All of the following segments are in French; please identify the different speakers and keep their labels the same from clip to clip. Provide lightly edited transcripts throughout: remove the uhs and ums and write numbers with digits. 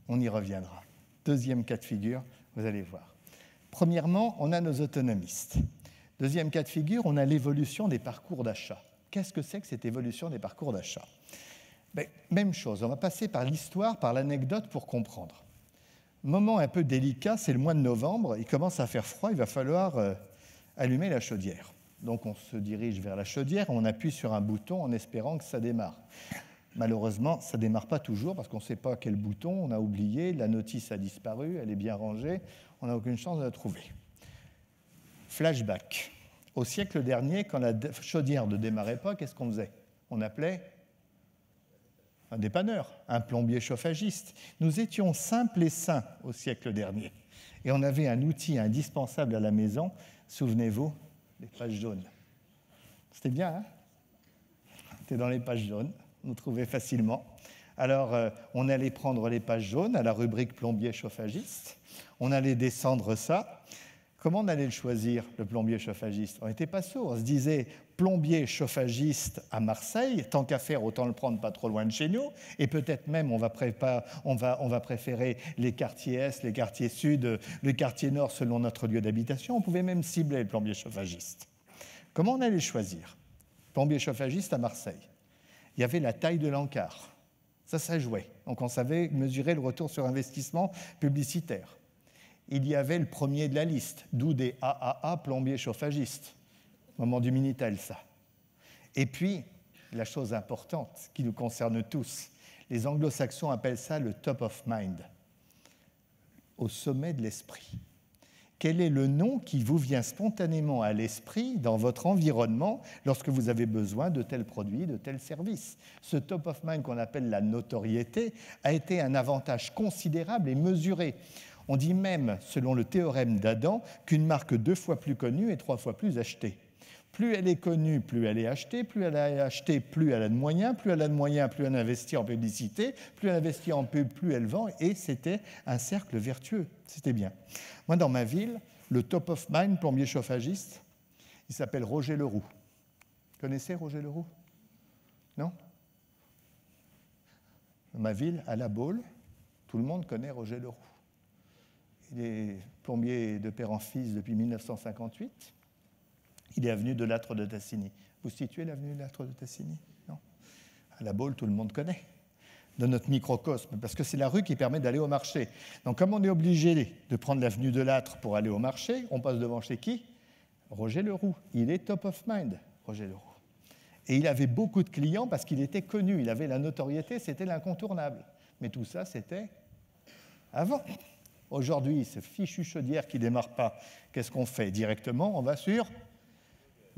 Speaker 1: On y reviendra. Deuxième cas de figure, vous allez voir. Premièrement, on a nos autonomistes. Deuxième cas de figure, on a l'évolution des parcours d'achat. Qu'est-ce que c'est que cette évolution des parcours d'achat? Même chose, on va passer par l'histoire, par l'anecdote pour comprendre. Moment un peu délicat, c'est le mois de novembre, il commence à faire froid, il va falloir allumer la chaudière. Donc on se dirige vers la chaudière, on appuie sur un bouton en espérant que ça démarre. Malheureusement, ça ne démarre pas toujours parce qu'on ne sait pas quel bouton, on a oublié, la notice a disparu, elle est bien rangée, on n'a aucune chance de la trouver. Flashback. Au siècle dernier, quand la chaudière ne démarrait pas, qu'est-ce qu'on faisait? On appelait un dépanneur, un plombier chauffagiste. Nous étions simples et sains au siècle dernier. Et on avait un outil indispensable à la maison, souvenez-vous, les pages jaunes. C'était bien, hein? C'était dans les pages jaunes, on nous trouvait facilement. Alors, on allait prendre les pages jaunes à la rubrique plombier chauffagiste, on allait descendre ça. Comment on allait le choisir, le plombier chauffagiste? On n'était pas sourds, on se disait plombier chauffagiste à Marseille, tant qu'à faire, autant le prendre pas trop loin de chez nous, et peut-être même on va préférer les quartiers Est, les quartiers Sud, le quartier Nord selon notre lieu d'habitation. On pouvait même cibler le plombier chauffagiste. Comment on allait le choisir? Plombier chauffagiste à Marseille. Il y avait la taille de l'encart. Ça jouait. Donc on savait mesurer le retour sur investissement publicitaire. Il y avait le premier de la liste, d'où des AAA, plombiers chauffagistes, au moment du Minitel, ça. Et puis, la chose importante qui nous concerne tous, les anglo-saxons appellent ça le top of mind, au sommet de l'esprit. Quel est le nom qui vous vient spontanément à l'esprit dans votre environnement lorsque vous avez besoin de tel produit, de tel service? Ce top of mind qu'on appelle la notoriété a été un avantage considérable et mesuré. On dit même, selon le théorème d'Adam, qu'une marque 2 fois plus connue est 3 fois plus achetée. Plus elle est connue, plus elle est achetée, plus elle est achetée, plus elle a de moyens, plus elle a de moyens, plus elle investit en publicité, plus elle investit en pub, plus elle vend, et c'était un cercle vertueux. C'était bien. Moi, dans ma ville, le top of mind plombier chauffagiste, il s'appelle Roger Leroux. Vous connaissez Roger Leroux? Non? Dans ma ville, à La Baule, tout le monde connaît Roger Leroux. Il est plombier de père en fils depuis 1958. Il est avenue de Lattre de Tassigny. Vous situez l'avenue de Lattre de Tassigny? Non? À La Baule, tout le monde connaît, de notre microcosme, parce que c'est la rue qui permet d'aller au marché. Donc, comme on est obligé de prendre l'avenue de Lattre pour aller au marché, on passe devant chez qui? Roger Leroux. Il est top of mind, Roger Leroux. Et il avait beaucoup de clients parce qu'il était connu, il avait la notoriété, c'était l'incontournable. Mais tout ça, c'était avant. Aujourd'hui, ce fichu chaudière qui ne démarre pas, qu'est-ce qu'on fait? Directement, on va sur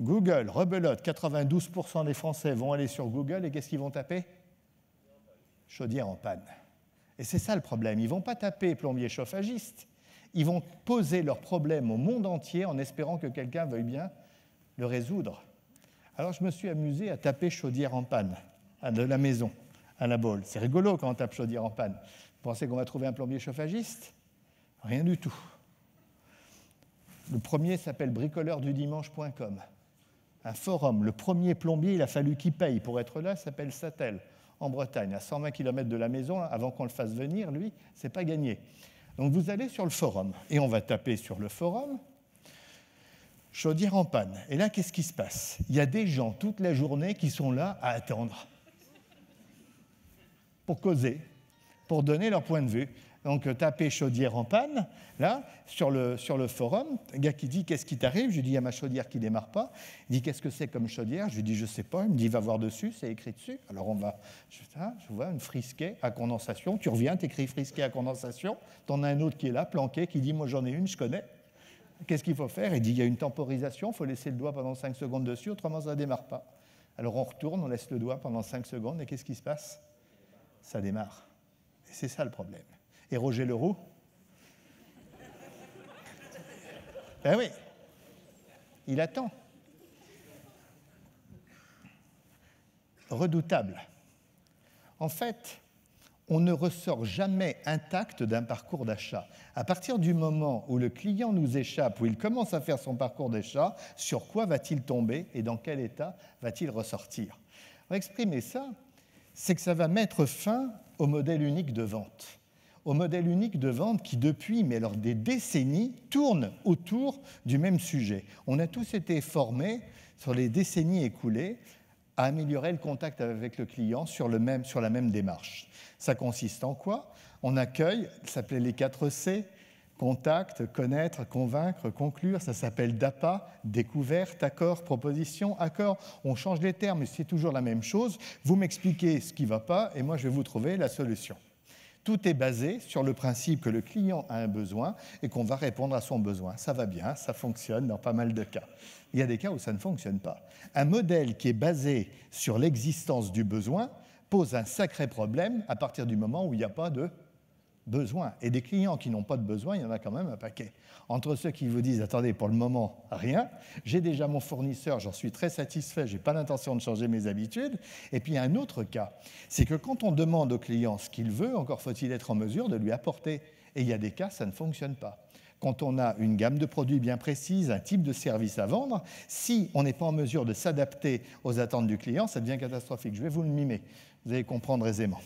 Speaker 1: Google, rebelote. 92% des Français vont aller sur Google et qu'est-ce qu'ils vont taper? Chaudière en panne. Et c'est ça le problème. Ils ne vont pas taper plombier chauffagiste. Ils vont poser leur problème au monde entier en espérant que quelqu'un veuille bien le résoudre. Alors je me suis amusé à taper chaudière en panne de la maison à La Baule. C'est rigolo quand on tape chaudière en panne. Vous pensez qu'on va trouver un plombier chauffagiste? Rien du tout. Le premier s'appelle bricoleursdudimanche.com. Un forum. Le premier plombier, il a fallu qu'il paye pour être là, s'appelle Sattel, en Bretagne, à 120 km de la maison. Avant qu'on le fasse venir, lui, c'est pas gagné. Donc vous allez sur le forum, et on va taper sur le forum chaudière en panne. Et là, qu'est-ce qui se passe? Il y a des gens toute la journée qui sont là à attendre pour causer, pour donner leur point de vue. Donc, taper chaudière en panne, là, sur le forum, un gars qui dit « Qu'est-ce qui t'arrive ?» Je lui dis « Il y a ma chaudière qui ne démarre pas. » Il dit « Qu'est-ce que c'est comme chaudière ?» Je lui dis « Je ne sais pas. » Il me dit « Va voir dessus, c'est écrit dessus. » Alors, je vois une frisquet à condensation. Tu reviens, tu écris frisquet à condensation. Tu en as un autre qui est là, planqué, qui dit « Moi, j'en ai une, je connais. » Qu'est-ce qu'il faut faire? Il dit « Il y a une temporisation, il faut laisser le doigt pendant 5 secondes dessus, autrement ça ne démarre pas. » Alors, on retourne, on laisse le doigt pendant 5 secondes, et qu'est-ce qui se passe? Ça démarre. Et c'est ça le problème. Et Roger Leroux? Ben oui, il attend. Redoutable. En fait, on ne ressort jamais intact d'un parcours d'achat. À partir du moment où le client nous échappe, où il commence à faire son parcours d'achat, sur quoi va-t-il tomber et dans quel état va-t-il ressortir? Pour exprimer ça, c'est que ça va mettre fin au modèle unique de vente. au modèle unique de vente qui, depuis des décennies, tourne autour du même sujet. On a tous été formés, sur les décennies écoulées, à améliorer le contact avec le client sur la même démarche. Ça consiste en quoi? On accueille, ça s'appelait les 4 C, contact, connaître, convaincre, conclure, ça s'appelle DAPA, découverte, accord, proposition, accord. On change les termes, mais c'est toujours la même chose. Vous m'expliquez ce qui ne va pas et moi je vais vous trouver la solution. Tout est basé sur le principe que le client a un besoin et qu'on va répondre à son besoin. Ça va bien, ça fonctionne dans pas mal de cas. Il y a des cas où ça ne fonctionne pas. Un modèle qui est basé sur l'existence du besoin pose un sacré problème à partir du moment où il n'y a pas de besoin. Et des clients qui n'ont pas de besoin, il y en a quand même un paquet. Entre ceux qui vous disent « Attendez, pour le moment, rien. J'ai déjà mon fournisseur, j'en suis très satisfait, je n'ai pas l'intention de changer mes habitudes. » Et puis, il y a un autre cas. C'est que quand on demande au client ce qu'il veut, encore faut-il être en mesure de lui apporter. Et il y a des cas, ça ne fonctionne pas. Quand on a une gamme de produits bien précise, un type de service à vendre, si on n'est pas en mesure de s'adapter aux attentes du client, ça devient catastrophique. Je vais vous le mimer. Vous allez comprendre aisément.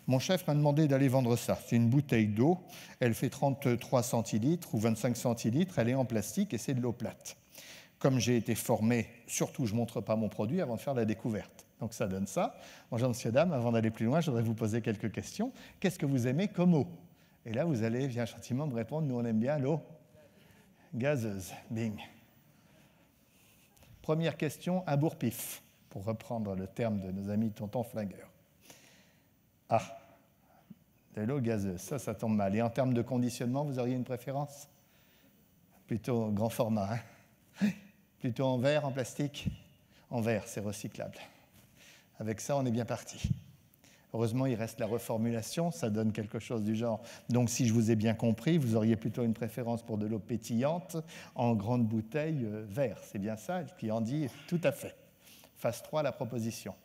Speaker 1: Mon chef m'a demandé d'aller vendre ça. C'est une bouteille d'eau, elle fait 33 centilitres ou 25 centilitres, elle est en plastique et c'est de l'eau plate. Comme j'ai été formé, surtout je ne montre pas mon produit avant de faire la découverte. Donc ça donne ça. Bonjour monsieur, dame, avant d'aller plus loin, je voudrais vous poser quelques questions. Qu'est-ce que vous aimez comme eau? Et là, vous allez bien gentiment me répondre, nous on aime bien l'eau gazeuse. Bing. Première question, un bourre-pif, pour reprendre le terme de nos amis tonton flingueur. Ah, de l'eau gazeuse, ça tombe mal. Et en termes de conditionnement, vous auriez une préférence? Plutôt grand format, hein? Plutôt en verre, en plastique? En verre, c'est recyclable. Avec ça, on est bien parti. Heureusement, il reste la reformulation, ça donne quelque chose du genre. Donc, si je vous ai bien compris, vous auriez plutôt une préférence pour de l'eau pétillante en grande bouteille verre. C'est bien ça, le client dit tout à fait. Phase 3, la proposition.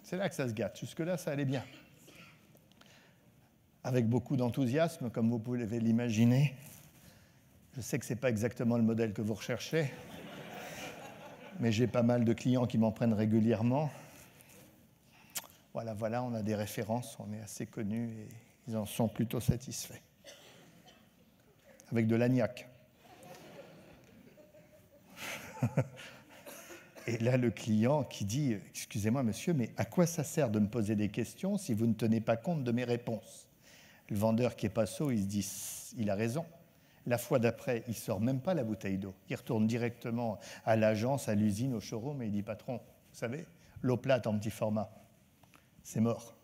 Speaker 1: C'est là que ça se gâte. Jusque-là, ça allait bien. Avec beaucoup d'enthousiasme, comme vous pouvez l'imaginer. Je sais que ce n'est pas exactement le modèle que vous recherchez, mais j'ai pas mal de clients qui m'en prennent régulièrement. Voilà, on a des références, on est assez connus et ils en sont plutôt satisfaits. Avec de l'agnac. Et là, le client qui dit « Excusez-moi, monsieur, mais à quoi ça sert de me poser des questions si vous ne tenez pas compte de mes réponses ?» Le vendeur qui n'est pas sot, il se dit « Il a raison. » La fois d'après, il ne sort même pas la bouteille d'eau. Il retourne directement à l'agence, à l'usine, au showroom, et il dit « Patron, vous savez, l'eau plate en petit format, c'est mort. »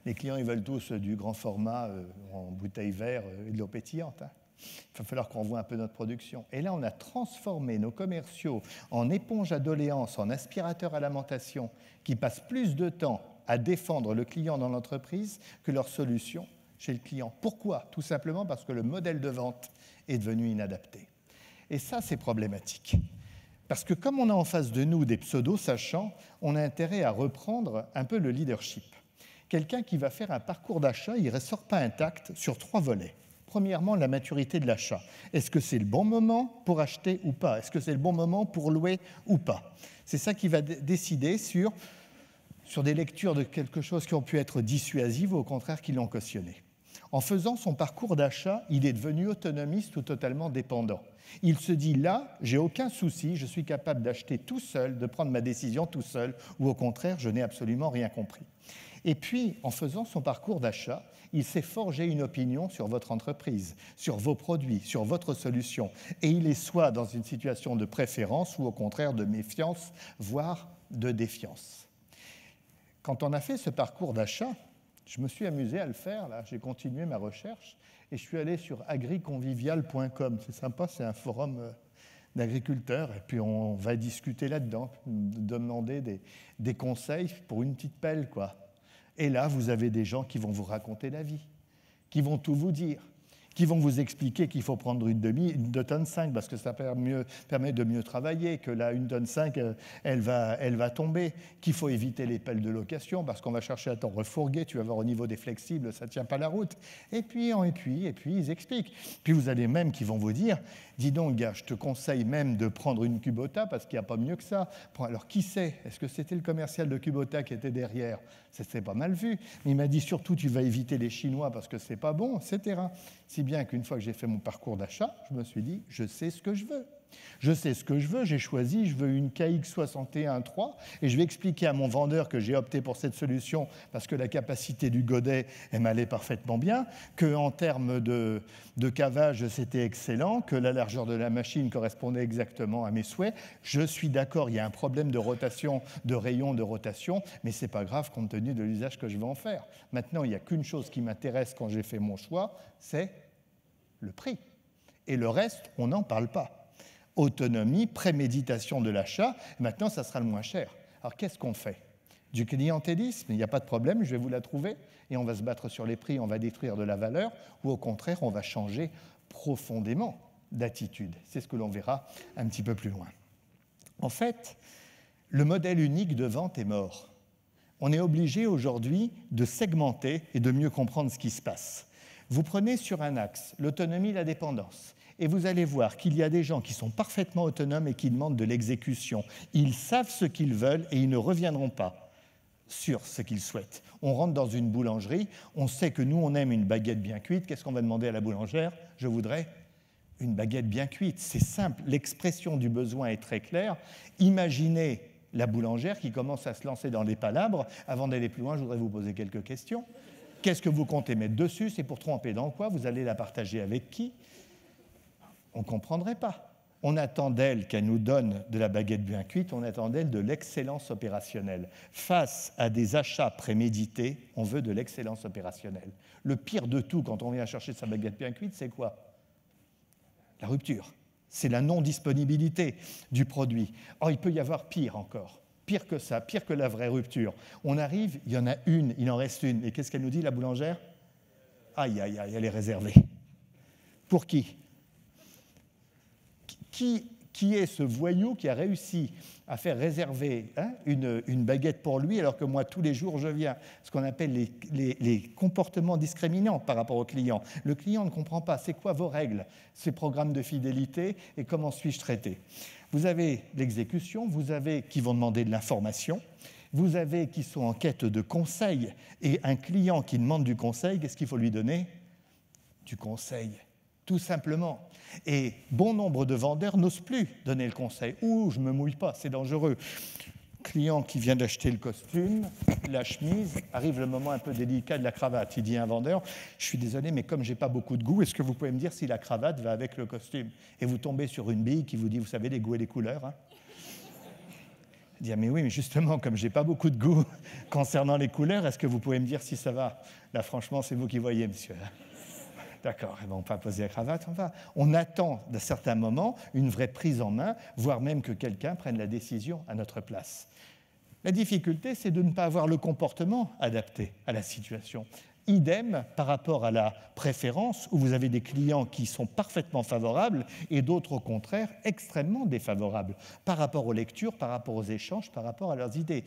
Speaker 1: Les clients, ils veulent tous du grand format en bouteille verre et de l'eau pétillante, hein. Il va falloir qu'on voit un peu notre production. Et là, on a transformé nos commerciaux en éponges à doléances, en aspirateurs à lamentation, qui passent plus de temps à défendre le client dans l'entreprise que leur solution chez le client. Pourquoi? Tout simplement parce que le modèle de vente est devenu inadapté. Et ça, c'est problématique. Parce que comme on a en face de nous des pseudo-sachants, on a intérêt à reprendre un peu le leadership. Quelqu'un qui va faire un parcours d'achat, il ne ressort pas intact sur 3 volets. Premièrement, la maturité de l'achat. Est-ce que c'est le bon moment pour acheter ou pas? Est-ce que c'est le bon moment pour louer ou pas? C'est ça qui va décider sur des lectures de quelque chose qui ont pu être dissuasives ou au contraire qui l'ont cautionné. En faisant son parcours d'achat, il est devenu autonomiste ou totalement dépendant. Il se dit là, j'ai aucun souci, je suis capable d'acheter tout seul, de prendre ma décision tout seul, ou au contraire, je n'ai absolument rien compris. Et puis, en faisant son parcours d'achat, il s'est forgé une opinion sur votre entreprise, sur vos produits, sur votre solution. Et il est soit dans une situation de préférence ou au contraire de méfiance, voire de défiance. Quand on a fait ce parcours d'achat, je me suis amusé à le faire, là, j'ai continué ma recherche et je suis allé sur agriconvivial.com. C'est sympa, c'est un forum d'agriculteurs et puis on va discuter là-dedans, demander des conseils pour une petite pelle, quoi. Et là, vous avez des gens qui vont vous raconter la vie, qui vont tout vous dire. qui vont vous expliquer qu'il faut prendre une 2,5 tonnes parce que ça permet de mieux travailler, que là, 1,5 tonne, elle va tomber, qu'il faut éviter les pelles de location parce qu'on va chercher à t'en refourguer, tu vas voir au niveau des flexibles, ça ne tient pas la route. Et puis, ils expliquent. Puis vous allez même qui vont vous dire, dis donc, gars, je te conseille même de prendre une Kubota parce qu'il n'y a pas mieux que ça. Alors, qui sait? Est-ce que c'était le commercial de Kubota qui était derrière? C'était pas mal vu. Mais il m'a dit surtout, tu vas éviter les Chinois parce que c'est pas bon, etc. Si bien qu'une fois que j'ai fait mon parcours d'achat, je me suis dit, je sais ce que je veux. Je sais ce que je veux, j'ai choisi, je veux une KX61.3 et je vais expliquer à mon vendeur que j'ai opté pour cette solution parce que la capacité du godet, elle m'allait parfaitement bien, qu'en termes de cavage, c'était excellent, que la largeur de la machine correspondait exactement à mes souhaits. Je suis d'accord, il y a un problème de rotation, de rayon de rotation, mais ce n'est pas grave compte tenu de l'usage que je vais en faire. Maintenant, il n'y a qu'une chose qui m'intéresse quand j'ai fait mon choix, c'est le prix. Et le reste, on n'en parle pas. Autonomie, préméditation de l'achat, maintenant ça sera le moins cher. Alors qu'est-ce qu'on fait? Du clientélisme, il n'y a pas de problème, je vais vous la trouver, et on va se battre sur les prix, on va détruire de la valeur, ou au contraire, on va changer profondément d'attitude. C'est ce que l'on verra un petit peu plus loin. En fait, le modèle unique de vente est mort. On est obligé aujourd'hui de segmenter et de mieux comprendre ce qui se passe. Vous prenez sur un axe l'autonomie, la dépendance. Et vous allez voir qu'il y a des gens qui sont parfaitement autonomes et qui demandent de l'exécution. Ils savent ce qu'ils veulent et ils ne reviendront pas sur ce qu'ils souhaitent. On rentre dans une boulangerie, on sait que nous, on aime une baguette bien cuite. Qu'est-ce qu'on va demander à la boulangère? Je voudrais une baguette bien cuite. C'est simple, l'expression du besoin est très claire. Imaginez la boulangère qui commence à se lancer dans les palabres. Avant d'aller plus loin, je voudrais vous poser quelques questions. Qu'est-ce que vous comptez mettre dessus? C'est pour tremper dans quoi? Vous allez la partager avec qui? On ne comprendrait pas. On attend d'elle qu'elle nous donne de la baguette bien cuite, on attend d'elle de l'excellence opérationnelle. Face à des achats prémédités, on veut de l'excellence opérationnelle. Le pire de tout, quand on vient chercher sa baguette bien cuite, c'est quoi? La rupture. C'est la non-disponibilité du produit. Or, il peut y avoir pire encore. Pire que ça, pire que la vraie rupture. On arrive, il y en a une, il en reste une. Et qu'est-ce qu'elle nous dit, la boulangère? Aïe, aïe, aïe, elle est réservée. Pour qui? Qui est ce voyou qui a réussi à faire réserver une baguette pour lui alors que moi, tous les jours, je viens? Ce qu'on appelle les comportements discriminants par rapport au client. Le client ne comprend pas. C'est quoi vos règles, ces programmes de fidélité et comment suis-je traité? Vous avez l'exécution, vous avez qui vont demander de l'information, vous avez qui sont en quête de conseil et un client qui demande du conseil, qu'est-ce qu'il faut lui donner? Du conseil. Tout simplement. Et bon nombre de vendeurs n'osent plus donner le conseil. « Ouh, je ne me mouille pas, c'est dangereux. » Client qui vient d'acheter le costume, la chemise, arrive le moment un peu délicat de la cravate. Il dit à un vendeur, « Je suis désolé, mais comme je n'ai pas beaucoup de goût, est-ce que vous pouvez me dire si la cravate va avec le costume ?» Et vous tombez sur une bille qui vous dit, vous savez, les goûts et les couleurs. Hein. Il dit, « Mais oui, mais justement, comme je n'ai pas beaucoup de goût concernant les couleurs, est-ce que vous pouvez me dire si ça va ?» Là, franchement, c'est vous qui voyez, monsieur. D'accord, on ne va pas poser la cravate, on attend d'un certain moment une vraie prise en main, voire même que quelqu'un prenne la décision à notre place. La difficulté, c'est de ne pas avoir le comportement adapté à la situation. Idem par rapport à la préférence, où vous avez des clients qui sont parfaitement favorables et d'autres, au contraire, extrêmement défavorables, par rapport aux lectures, par rapport aux échanges, par rapport à leurs idées.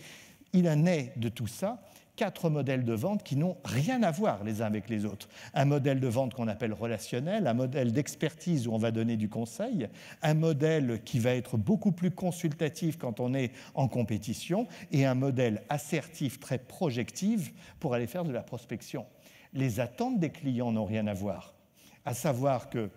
Speaker 1: Il en est de tout ça 4 modèles de vente qui n'ont rien à voir les uns avec les autres. Un modèle de vente qu'on appelle relationnel, un modèle d'expertise où on va donner du conseil, un modèle qui va être beaucoup plus consultatif quand on est en compétition et un modèle assertif, très projectif pour aller faire de la prospection. Les attentes des clients n'ont rien à voir, à savoir que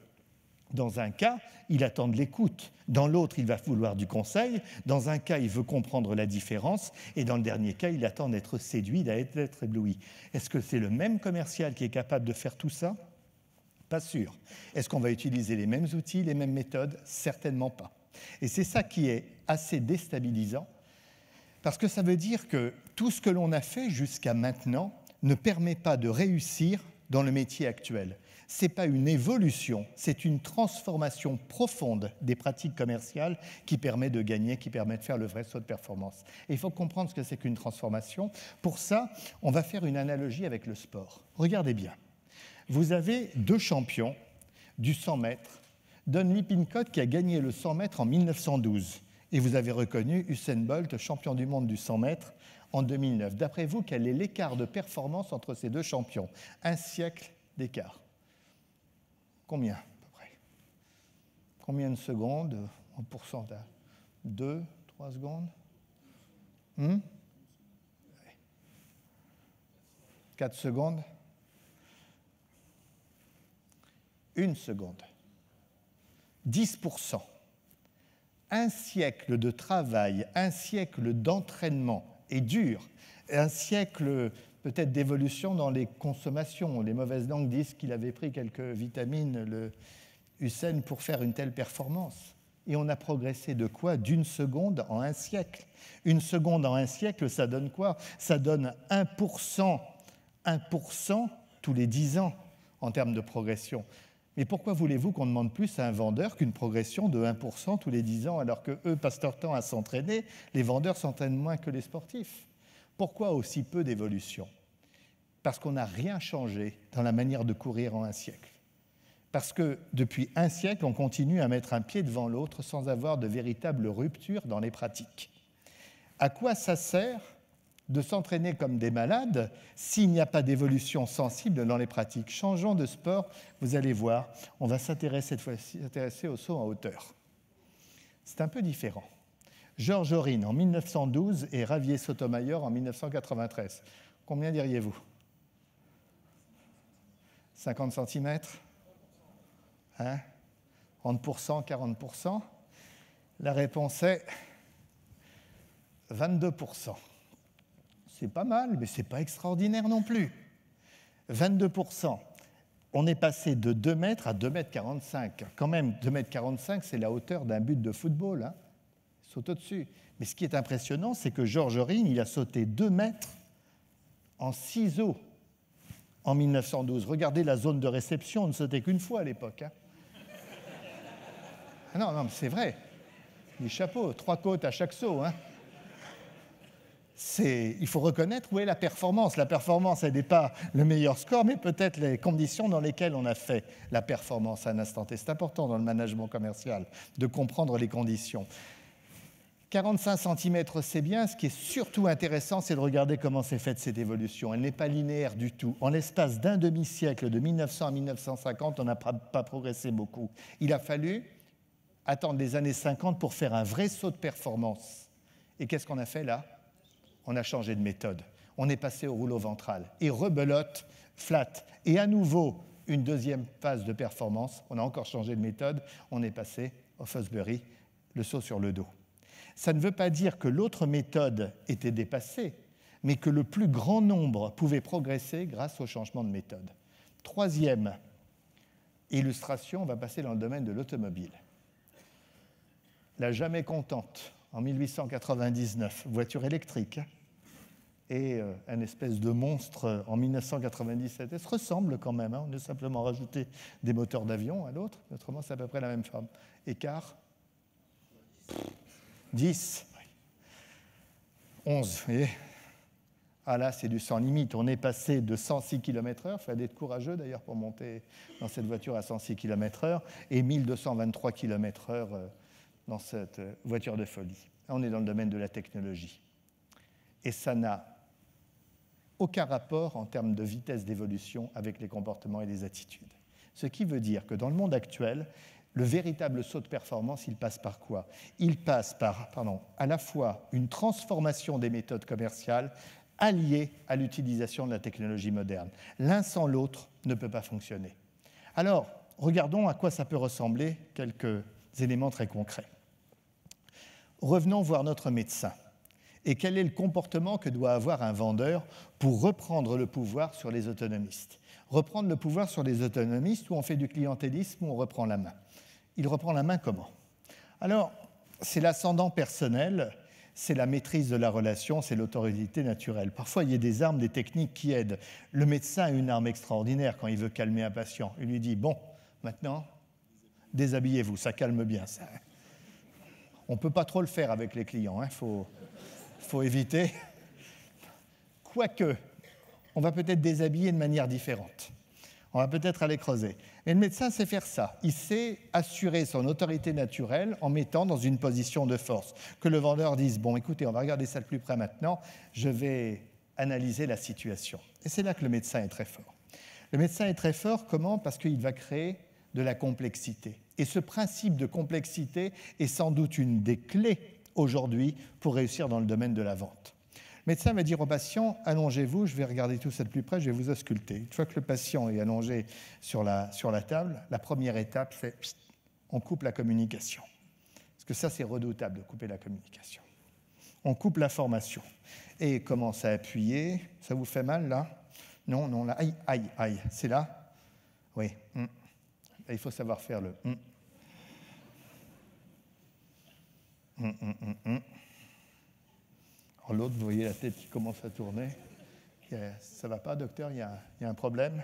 Speaker 1: dans un cas, il attend de l'écoute. Dans l'autre, il va vouloir du conseil. Dans un cas, il veut comprendre la différence. Et dans le dernier cas, il attend d'être séduit, d'être ébloui. Est-ce que c'est le même commercial qui est capable de faire tout ça? Pas sûr. Est-ce qu'on va utiliser les mêmes outils, les mêmes méthodes? Certainement pas. Et c'est ça qui est assez déstabilisant, parce que ça veut dire que tout ce que l'on a fait jusqu'à maintenant ne permet pas de réussir dans le métier actuel. Ce n'est pas une évolution, c'est une transformation profonde des pratiques commerciales qui permet de gagner, qui permet de faire le vrai saut de performance. Et il faut comprendre ce que c'est qu'une transformation. Pour ça, on va faire une analogie avec le sport. Regardez bien. Vous avez deux champions du 100 mètres, Don Lippincott qui a gagné le 100 mètres en 1912, et vous avez reconnu Usain Bolt, champion du monde du 100 mètres, en 2009. D'après vous, quel est l'écart de performance entre ces deux champions? Un siècle d'écart. Combien, à peu près? Combien de secondes en pourcentage? 2, 3 secondes? 4 secondes? 1 seconde. 10%. Un siècle de travail, un siècle d'entraînement est dur, un siècle peut-être d'évolution dans les consommations. Les mauvaises langues disent qu'il avait pris quelques vitamines, le Usain, pour faire une telle performance. Et on a progressé de quoi? D'1 seconde en un siècle. 1 seconde en un siècle, ça donne quoi? Ça donne 1% tous les 10 ans en termes de progression. Mais pourquoi voulez-vous qu'on demande plus à un vendeur qu'une progression de 1% tous les 10 ans, alors qu'eux passent leur temps à s'entraîner? Les vendeurs s'entraînent moins que les sportifs. Pourquoi aussi peu d'évolution? Parce qu'on n'a rien changé dans la manière de courir en un siècle. Parce que depuis un siècle, on continue à mettre un pied devant l'autre sans avoir de véritable rupture dans les pratiques. À quoi ça sert de s'entraîner comme des malades s'il n'y a pas d'évolution sensible dans les pratiques? Changeons de sport, vous allez voir, on va s'intéresser cette fois-ci au saut en hauteur. C'est un peu différent. Georges Aurine en 1912 et Javier Sotomayor en 1993. Combien diriez-vous? 50 cm? 30%, 40%? La réponse est 22%. C'est pas mal, mais ce n'est pas extraordinaire non plus. 22%. On est passé de 2 mètres à 2,45 m. Quand même, 2,45 m, c'est la hauteur d'un but de football. Hein. Il saute au-dessus. Mais ce qui est impressionnant, c'est que Georges Aurine, il a sauté 2 mètres en ciseaux en 1912. Regardez la zone de réception, on ne sautait qu'une fois à l'époque. Hein. Ah non, mais c'est vrai. Les chapeaux, 3 côtes à chaque saut. Hein. Il faut reconnaître où est la performance. La performance, elle n'est pas le meilleur score, mais peut-être les conditions dans lesquelles on a fait la performance à un instant T. C'est important dans le management commercial de comprendre les conditions. 45 cm, c'est bien. Ce qui est surtout intéressant, c'est de regarder comment s'est faite cette évolution. Elle n'est pas linéaire du tout. En l'espace d'un demi-siècle, de 1900 à 1950, on n'a pas progressé beaucoup. Il a fallu attendre les années 50 pour faire un vrai saut de performance. Et qu'est-ce qu'on a fait là? On a changé de méthode. On est passé au rouleau ventral. Et rebelote, flat. Et à nouveau, une deuxième phase de performance. On a encore changé de méthode. On est passé au Fosbury, le saut sur le dos. Ça ne veut pas dire que l'autre méthode était dépassée, mais que le plus grand nombre pouvait progresser grâce au changement de méthode. Troisième illustration, on va passer dans le domaine de l'automobile. La jamais contente, en 1899, voiture électrique, et un espèce de monstre en 1997. Elles se ressemblent quand même, hein. On a simplement rajouté des moteurs d'avion à l'autre, autrement c'est à peu près la même forme. Écart 10, 11, vous voyez. Ah là, c'est du sans limite. On est passé de 106 km/h, il fallait être courageux d'ailleurs pour monter dans cette voiture à 106 km/h, et 1223 km/h dans cette voiture de folie. Là, on est dans le domaine de la technologie. Et ça n'a aucun rapport en termes de vitesse d'évolution avec les comportements et les attitudes. Ce qui veut dire que dans le monde actuel, le véritable saut de performance, il passe par quoi? Il passe par, à la fois une transformation des méthodes commerciales alliée à l'utilisation de la technologie moderne. L'un sans l'autre ne peut pas fonctionner. Alors, regardons à quoi ça peut ressembler, quelques éléments très concrets. Revenons voir notre médecin. Et quel est le comportement que doit avoir un vendeur pour reprendre le pouvoir sur les autonomistes? Reprendre le pouvoir sur les autonomistes, où on fait du clientélisme, où on reprend la main. Il reprend la main comment? Alors, c'est l'ascendant personnel, c'est la maîtrise de la relation, c'est l'autorité naturelle. Parfois, il y a des armes, des techniques qui aident. Le médecin a une arme extraordinaire quand il veut calmer un patient. Il lui dit, bon, maintenant, déshabillez-vous, ça calme bien ça. On ne peut pas trop le faire avec les clients, hein, faut éviter. Quoique, on va peut-être déshabiller de manière différente. On va peut-être aller creuser. Mais le médecin sait faire ça. Il sait assurer son autorité naturelle en mettant dans une position de force. Que le vendeur dise, bon, écoutez, on va regarder ça de plus près maintenant, je vais analyser la situation. Et c'est là que le médecin est très fort. Le médecin est très fort, comment ? Parce qu'il va créer de la complexité. Et ce principe de complexité est sans doute une des clés aujourd'hui pour réussir dans le domaine de la vente. Le médecin va dire au patient, allongez-vous, je vais regarder tout ça de plus près, je vais vous ausculter. Une fois que le patient est allongé sur la table, la première étape, c'est on coupe la communication. Parce que ça, c'est redoutable de couper la communication. On coupe l'information. Et commence à appuyer. Ça vous fait mal, là ? Non, non, là. Aïe, aïe, aïe. C'est là ? Oui. Il faut savoir faire le Alors l'autre, vous voyez la tête qui commence à tourner. Ça ne va pas, docteur, il y a un problème.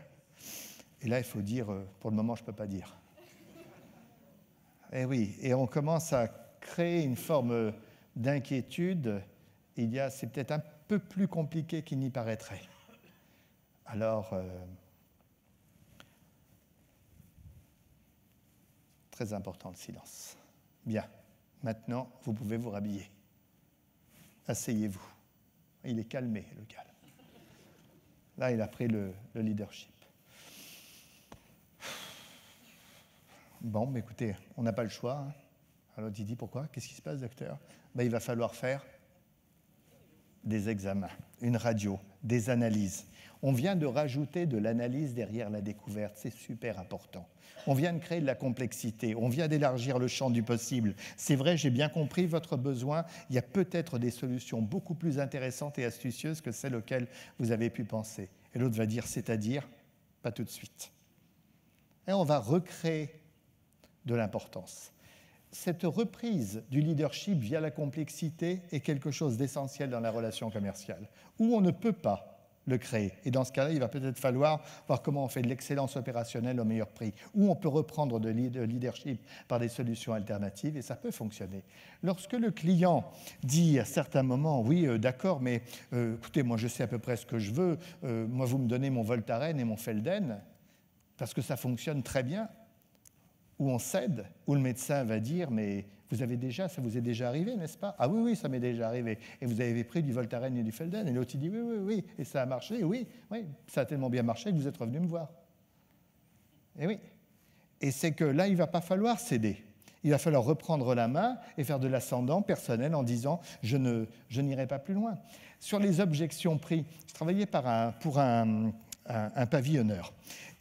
Speaker 1: Et là, il faut dire, pour le moment, je ne peux pas dire. Et oui, et on commence à créer une forme d'inquiétude. C'est peut-être un peu plus compliqué qu'il n'y paraîtrait. Alors, très important le silence. Bien, maintenant, vous pouvez vous rhabiller. Asseyez-vous. Il est calmé, le calme. Là, il a pris le leadership. Bon, mais écoutez, on n'a pas le choix. Hein. Alors, il dit, pourquoi ? Qu'est-ce qui se passe, docteur ? Il va falloir faire des examens, une radio, des analyses. On vient de rajouter de l'analyse derrière la découverte, c'est super important. On vient de créer de la complexité, on vient d'élargir le champ du possible. C'est vrai, j'ai bien compris votre besoin, il y a peut-être des solutions beaucoup plus intéressantes et astucieuses que celles auxquelles vous avez pu penser. Et l'autre va dire, c'est-à-dire, pas tout de suite. Et on va recréer de l'importance. Cette reprise du leadership via la complexité est quelque chose d'essentiel dans la relation commerciale, où on ne peut pas le créer. Et dans ce cas-là, il va peut-être falloir voir comment on fait de l'excellence opérationnelle au meilleur prix, où on peut reprendre de leadership par des solutions alternatives, et ça peut fonctionner. Lorsque le client dit à certains moments, oui, d'accord, mais écoutez, moi je sais à peu près ce que je veux, moi vous me donnez mon Voltaren et mon Felden, parce que ça fonctionne très bien, où on cède, où le médecin va dire « mais ça vous est déjà arrivé, n'est-ce pas ?»« Ah oui, oui, ça m'est déjà arrivé. Et vous avez pris du Voltaren et du Felden ?» Et l'autre, il dit « oui, oui, oui. Et ça a marché, oui, oui. Ça a tellement bien marché que vous êtes revenu me voir. » Et oui. Et c'est que là, il ne va pas falloir céder. Il va falloir reprendre la main et faire de l'ascendant personnel en disant « je n'irai pas plus loin ». Sur les objections prix, je travaillais pour un pavillonneur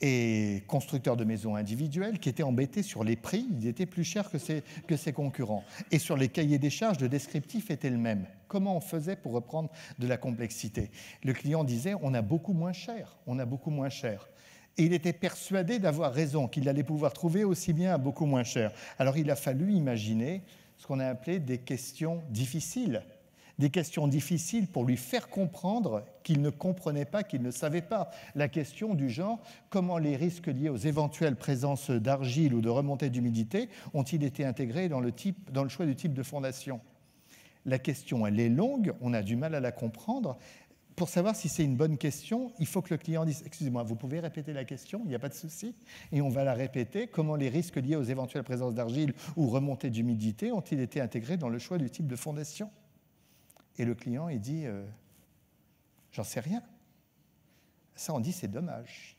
Speaker 1: et constructeur de maisons individuelles qui était embêté sur les prix, ils étaient plus chers que ses concurrents. Et sur les cahiers des charges, le descriptif était le même. Comment on faisait pour reprendre de la complexité ? Le client disait « on a beaucoup moins cher, on a beaucoup moins cher ». Et il était persuadé d'avoir raison, qu'il allait pouvoir trouver aussi bien à beaucoup moins cher. Alors il a fallu imaginer ce qu'on a appelé des questions difficiles. Des questions difficiles pour lui faire comprendre qu'il ne comprenait pas, qu'il ne savait pas. La question du genre, comment les risques liés aux éventuelles présences d'argile ou de remontée d'humidité ont-ils été intégrés dans le choix du type de fondation ? La question, elle est longue, on a du mal à la comprendre. Pour savoir si c'est une bonne question, il faut que le client dise « Excusez-moi, vous pouvez répéter la question, il n'y a pas de souci ?» Et on va la répéter. Comment les risques liés aux éventuelles présences d'argile ou remontée d'humidité ont-ils été intégrés dans le choix du type de fondation ? Et le client, il dit j'en sais rien. Ça, on dit c'est dommage.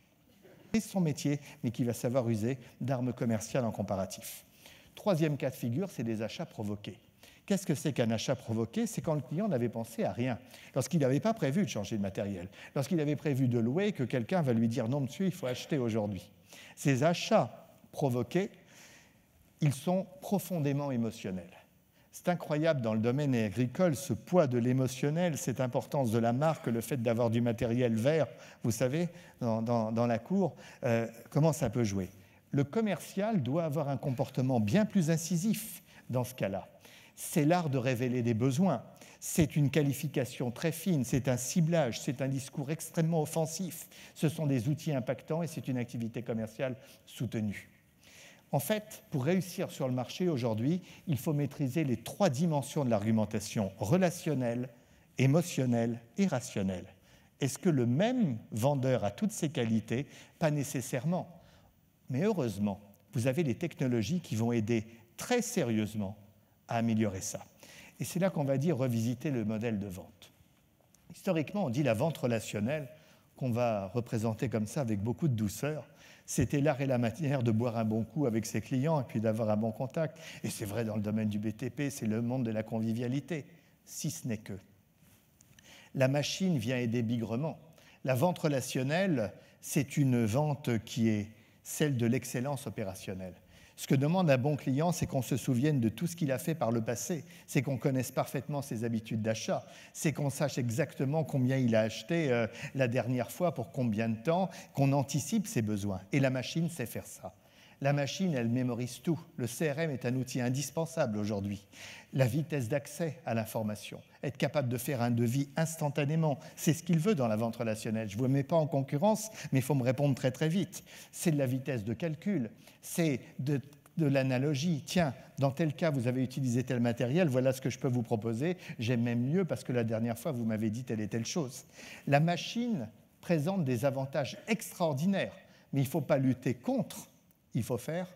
Speaker 1: C'est son métier, mais qui va savoir user d'armes commerciales en comparatif. Troisième cas de figure, c'est des achats provoqués. Qu'est-ce que c'est qu'un achat provoqué ? C'est quand le client n'avait pensé à rien, lorsqu'il n'avait pas prévu de changer de matériel, lorsqu'il avait prévu de louer, que quelqu'un va lui dire non, monsieur, il faut acheter aujourd'hui. Ces achats provoqués, ils sont profondément émotionnels. C'est incroyable dans le domaine agricole, ce poids de l'émotionnel, cette importance de la marque, le fait d'avoir du matériel vert, vous savez, dans la cour, comment ça peut jouer. Le commercial doit avoir un comportement bien plus incisif dans ce cas-là. C'est l'art de révéler des besoins, c'est une qualification très fine, c'est un ciblage, c'est un discours extrêmement offensif, ce sont des outils impactants et c'est une activité commerciale soutenue. En fait, pour réussir sur le marché aujourd'hui, il faut maîtriser les 3 dimensions de l'argumentation, relationnelle, émotionnelle et rationnelle. Est-ce que le même vendeur a toutes ces qualités? Pas nécessairement. Mais heureusement, vous avez les technologies qui vont aider très sérieusement à améliorer ça. Et c'est là qu'on va dire revisiter le modèle de vente. Historiquement, on dit la vente relationnelle, qu'on va représenter comme ça avec beaucoup de douceur. C'était l'art et la manière de boire un bon coup avec ses clients et puis d'avoir un bon contact. Et c'est vrai dans le domaine du BTP, c'est le monde de la convivialité, si ce n'est que. La machine vient aider bigrement. La vente relationnelle, c'est une vente qui est celle de l'excellence opérationnelle. Ce que demande un bon client, c'est qu'on se souvienne de tout ce qu'il a fait par le passé, c'est qu'on connaisse parfaitement ses habitudes d'achat, c'est qu'on sache exactement combien il a acheté la dernière fois, pour combien de temps, qu'on anticipe ses besoins. Et la machine sait faire ça. La machine, elle mémorise tout. Le CRM est un outil indispensable aujourd'hui. La vitesse d'accès à l'information, être capable de faire un devis instantanément, c'est ce qu'il veut dans la vente relationnelle. Je ne vous mets pas en concurrence, mais il faut me répondre très très vite. C'est de la vitesse de calcul, c'est de l'analogie. Tiens, dans tel cas, vous avez utilisé tel matériel, voilà ce que je peux vous proposer. J'aime même mieux parce que la dernière fois, vous m'avez dit telle et telle chose. La machine présente des avantages extraordinaires, mais il ne faut pas lutter contre. Il faut faire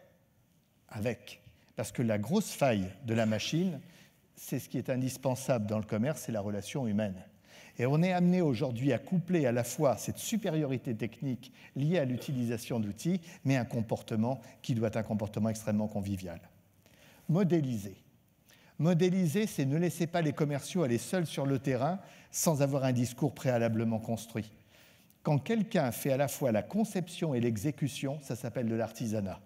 Speaker 1: avec. Parce que la grosse faille de la machine, c'est ce qui est indispensable dans le commerce, c'est la relation humaine. Et on est amené aujourd'hui à coupler à la fois cette supériorité technique liée à l'utilisation d'outils, mais un comportement qui doit être un comportement extrêmement convivial. Modéliser. Modéliser, c'est ne laisser pas les commerciaux aller seuls sur le terrain sans avoir un discours préalablement construit. Quand quelqu'un fait à la fois la conception et l'exécution, ça s'appelle de l'artisanat.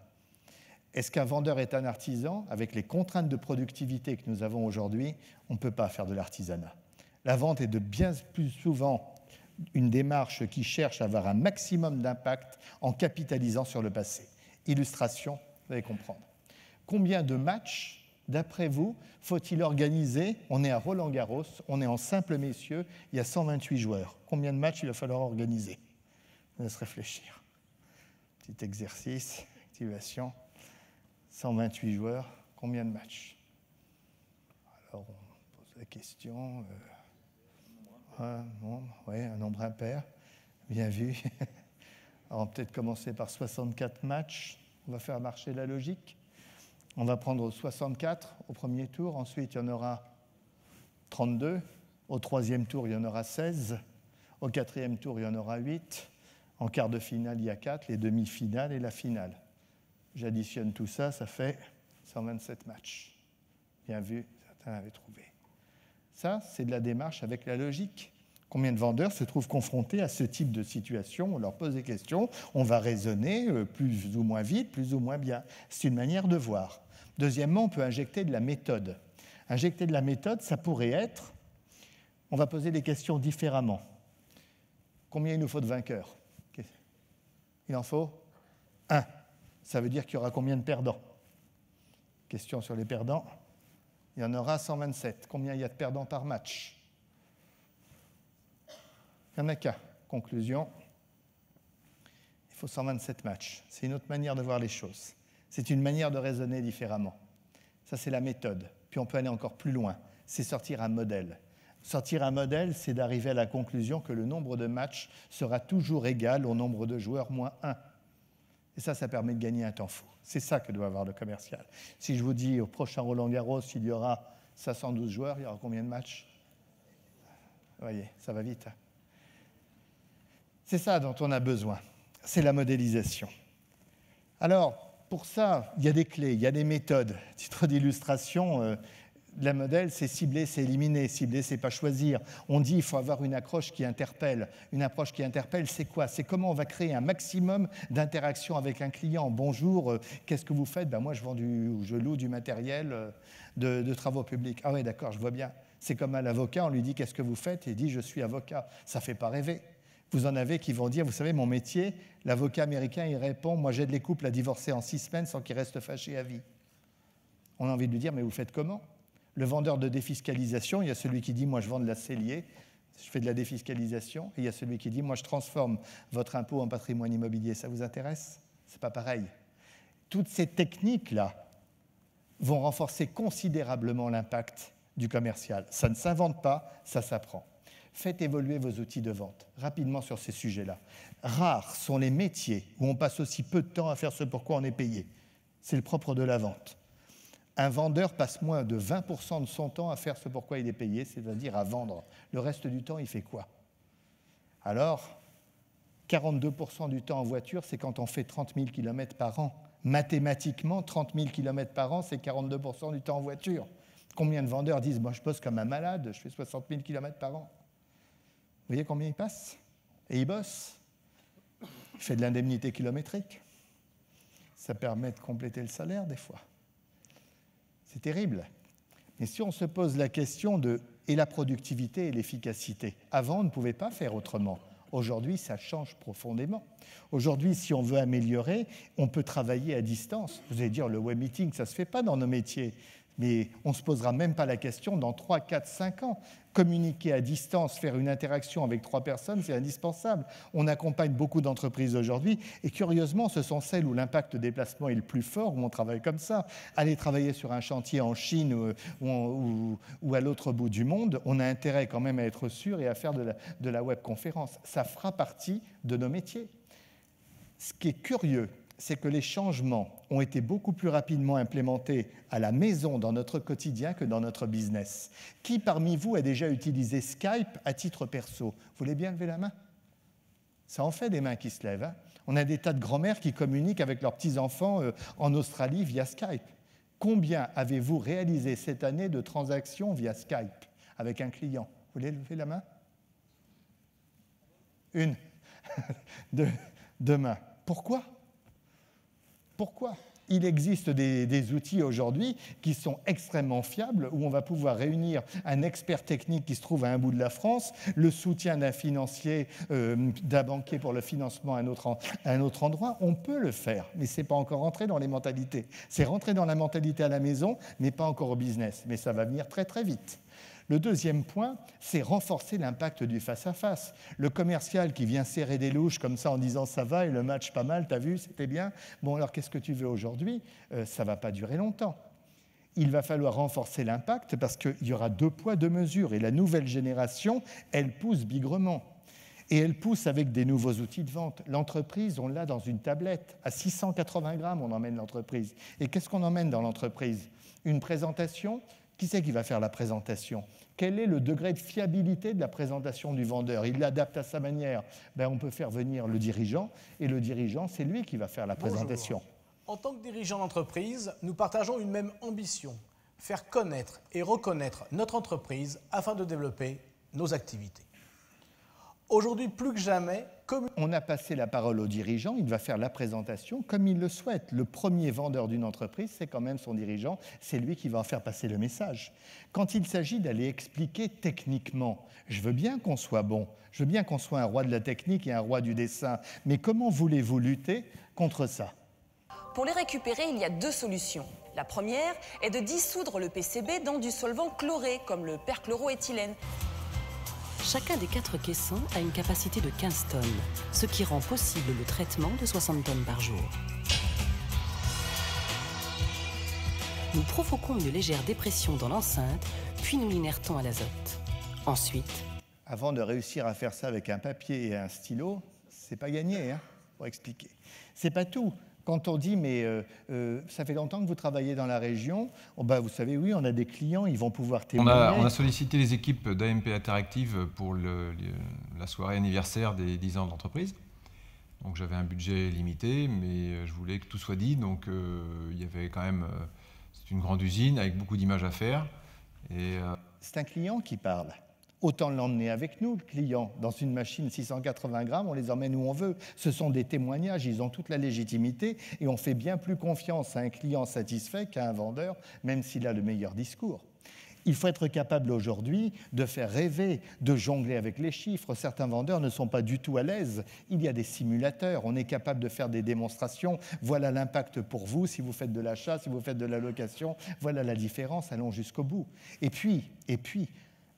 Speaker 1: Est-ce qu'un vendeur est un artisan? Avec les contraintes de productivité que nous avons aujourd'hui, on ne peut pas faire de l'artisanat. La vente est de bien plus souvent une démarche qui cherche à avoir un maximum d'impact en capitalisant sur le passé. Illustration, vous allez comprendre. Combien de matchs, d'après vous, faut-il organiser? On est à Roland-Garros, on est en simple messieurs, il y a 128 joueurs. Combien de matchs il va falloir organiser? On va se réfléchir. Petit exercice, activation. 128 joueurs, combien de matchs? Alors, on pose la question. Un nombre impair. Bien vu. Alors, on va peut-être commencer par 64 matchs. On va faire marcher la logique. On va prendre 64 au premier tour. Ensuite, il y en aura 32. Au troisième tour, il y en aura 16. Au quatrième tour, il y en aura 8. En quart de finale, il y a 4. Les demi-finales et la finale. J'additionne tout ça, ça fait 127 matchs. Bien vu, certains l'avaient trouvé. Ça, c'est de la démarche avec la logique. Combien de vendeurs se trouvent confrontés à ce type de situation? On leur pose des questions, on va raisonner plus ou moins vite, plus ou moins bien. C'est une manière de voir. Deuxièmement, on peut injecter de la méthode. Injecter de la méthode, ça pourrait être, on va poser les questions différemment. Combien il nous faut de vainqueurs? Il en faut 1. Ça veut dire qu'il y aura combien de perdants? Question sur les perdants. Il y en aura 127. Combien il y a de perdants par match? Il n'y en a qu'un. Conclusion, il faut 127 matchs. C'est une autre manière de voir les choses. C'est une manière de raisonner différemment. Ça, c'est la méthode. Puis on peut aller encore plus loin. C'est sortir un modèle. Sortir un modèle, c'est d'arriver à la conclusion que le nombre de matchs sera toujours égal au nombre de joueurs moins 1. Et ça permet de gagner un temps fou. C'est ça que doit avoir le commercial. Si je vous dis au prochain Roland-Garros, il y aura 512 joueurs, il y aura combien de matchs? Vous voyez, ça va vite. C'est ça dont on a besoin. C'est la modélisation. Alors, pour ça, il y a des clés, il y a des méthodes. Titre d'illustration, la modèle, c'est cibler, c'est éliminer. Cibler, c'est pas choisir. On dit qu'il faut avoir une approche qui interpelle. Une approche qui interpelle, c'est quoi? C'est comment on va créer un maximum d'interactions avec un client. Bonjour, qu'est-ce que vous faites? Moi, je loue du matériel de travaux publics. Ah oui, d'accord, je vois bien. C'est comme à l'avocat, on lui dit qu'est-ce que vous faites? Et il dit je suis avocat. Ça fait pas rêver. Vous en avez qui vont dire, vous savez, mon métier, l'avocat américain, il répond, moi j'aide les couples à divorcer en 6 semaines sans qu'ils restent fâchés à vie. On a envie de lui dire, mais vous faites comment? Le vendeur de défiscalisation, il y a celui qui dit « moi je vends de la cellier, je fais de la défiscalisation » et il y a celui qui dit « moi je transforme votre impôt en patrimoine immobilier, ça vous intéresse ?» C'est pas pareil. Toutes ces techniques-là vont renforcer considérablement l'impact du commercial. Ça ne s'invente pas, ça s'apprend. Faites évoluer vos outils de vente rapidement sur ces sujets-là. Rares sont les métiers où on passe aussi peu de temps à faire ce pourquoi on est payé. C'est le propre de la vente. Un vendeur passe moins de 20% de son temps à faire ce pourquoi il est payé, c'est-à-dire à vendre. Le reste du temps, il fait quoi? Alors, 42% du temps en voiture, c'est quand on fait 30 000 km par an. Mathématiquement, 30 000 km par an, c'est 42% du temps en voiture. Combien de vendeurs disent « Moi, je bosse comme un malade, je fais 60 000 km par an ». Vous voyez combien il passe? Et il bosse. Il fait de l'indemnité kilométrique. Ça permet de compléter le salaire, des fois. C'est terrible. Mais si on se pose la question de « et la productivité et l'efficacité », avant, on ne pouvait pas faire autrement. Aujourd'hui, ça change profondément. Aujourd'hui, si on veut améliorer, on peut travailler à distance. Vous allez dire, le web meeting, ça ne se fait pas dans nos métiers. Mais on ne se posera même pas la question dans 3, 4, 5 ans. Communiquer à distance, faire une interaction avec 3 personnes, c'est indispensable. On accompagne beaucoup d'entreprises aujourd'hui et curieusement, ce sont celles où l'impact déplacement est le plus fort, où on travaille comme ça. Aller travailler sur un chantier en Chine ou à l'autre bout du monde, on a intérêt quand même à être sûr et à faire de la webconférence. Ça fera partie de nos métiers. Ce qui est curieux, c'est que les changements ont été beaucoup plus rapidement implémentés à la maison dans notre quotidien que dans notre business. Qui parmi vous a déjà utilisé Skype à titre perso? Vous voulez bien lever la main? Ça en fait des mains qui se lèvent. Hein. On a des tas de grands-mères qui communiquent avec leurs petits-enfants en Australie via Skype. Combien avez-vous réalisé cette année de transactions via Skype avec un client? Vous voulez lever la main? Une. Deux mains. Pourquoi? Pourquoi? Il existe des outils aujourd'hui qui sont extrêmement fiables, où on va pouvoir réunir un expert technique qui se trouve à un bout de la France, le soutien d'un financier, d'un banquier pour le financement à un autre endroit. On peut le faire, mais ce n'est pas encore rentré dans les mentalités. C'est rentré dans la mentalité à la maison, mais pas encore au business. Mais ça va venir très très vite. Le deuxième point, c'est renforcer l'impact du face-à-face. Le commercial qui vient serrer des louches comme ça en disant « ça va et le match pas mal, t'as vu, c'était bien. Bon, alors qu'est-ce que tu veux aujourd'hui ?» Ça ne va pas durer longtemps. Il va falloir renforcer l'impact parce qu'il y aura 2 poids, 2 mesures. Et la nouvelle génération, elle pousse bigrement. Et elle pousse avec des nouveaux outils de vente. L'entreprise, on l'a dans une tablette. À 680 grammes, on emmène l'entreprise. Et qu'est-ce qu'on emmène dans l'entreprise? Une présentation? Qui c'est qui va faire la présentation? Quel est le degré de fiabilité de la présentation du vendeur? Il l'adapte à sa manière. On peut faire venir le dirigeant, et le dirigeant, c'est lui qui va faire la présentation.
Speaker 2: Bonjour. En tant que dirigeant d'entreprise, nous partageons une même ambition, faire connaître et reconnaître notre entreprise afin de développer nos activités. Aujourd'hui, plus que jamais,
Speaker 1: on a passé la parole au dirigeant, il va faire la présentation comme il le souhaite. Le premier vendeur d'une entreprise, c'est quand même son dirigeant, c'est lui qui va en faire passer le message. Quand il s'agit d'aller expliquer techniquement, je veux bien qu'on soit bon, je veux bien qu'on soit un roi de la technique et un roi du dessin, mais comment voulez-vous lutter contre ça?
Speaker 3: Pour les récupérer, il y a 2 solutions. La première est de dissoudre le PCB dans du solvant chloré, comme le perchloroéthylène.
Speaker 4: Chacun des 4 caissons a une capacité de 15 tonnes, ce qui rend possible le traitement de 60 tonnes par jour. Nous provoquons une légère dépression dans l'enceinte, puis nous l'inertons à l'azote. Ensuite...
Speaker 1: Avant de réussir à faire ça avec un papier et un stylo, c'est pas gagné, pour expliquer. C'est pas tout. Quand on dit, mais ça fait longtemps que vous travaillez dans la région, vous savez, oui, on a des clients, ils vont pouvoir témoigner.
Speaker 5: On a sollicité les équipes d'AMP Interactive pour la soirée anniversaire des 10 ans d'entreprise. Donc j'avais un budget limité, mais je voulais que tout soit dit. Donc il y avait quand même, c'est une grande usine avec beaucoup d'images à faire.
Speaker 1: C'est un client qui parle. Autant l'emmener avec nous, le client. Dans une machine 680 grammes, on les emmène où on veut. Ce sont des témoignages, ils ont toute la légitimité et on fait bien plus confiance à un client satisfait qu'à un vendeur, même s'il a le meilleur discours. Il faut être capable aujourd'hui de faire rêver, de jongler avec les chiffres. Certains vendeurs ne sont pas du tout à l'aise. Il y a des simulateurs, on est capable de faire des démonstrations. Voilà l'impact pour vous si vous faites de l'achat, si vous faites de la location. Voilà la différence, allons jusqu'au bout. Et puis,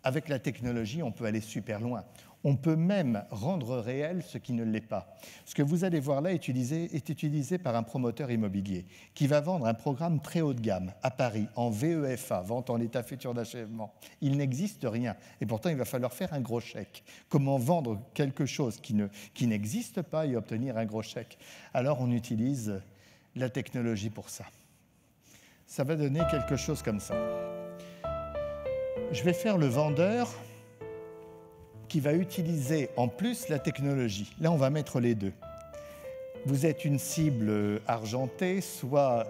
Speaker 1: avec la technologie, on peut aller super loin. On peut même rendre réel ce qui ne l'est pas. Ce que vous allez voir là est utilisé par un promoteur immobilier qui va vendre un programme très haut de gamme à Paris, en VEFA, vente en état futur d'achèvement. Il n'existe rien. Et pourtant, il va falloir faire un gros chèque. Comment vendre quelque chose qui n'existe pas et obtenir un gros chèque? Alors, on utilise la technologie pour ça. Ça va donner quelque chose comme ça. Je vais faire le vendeur qui va utiliser en plus la technologie. Là, on va mettre les deux. Vous êtes une cible argentée, soit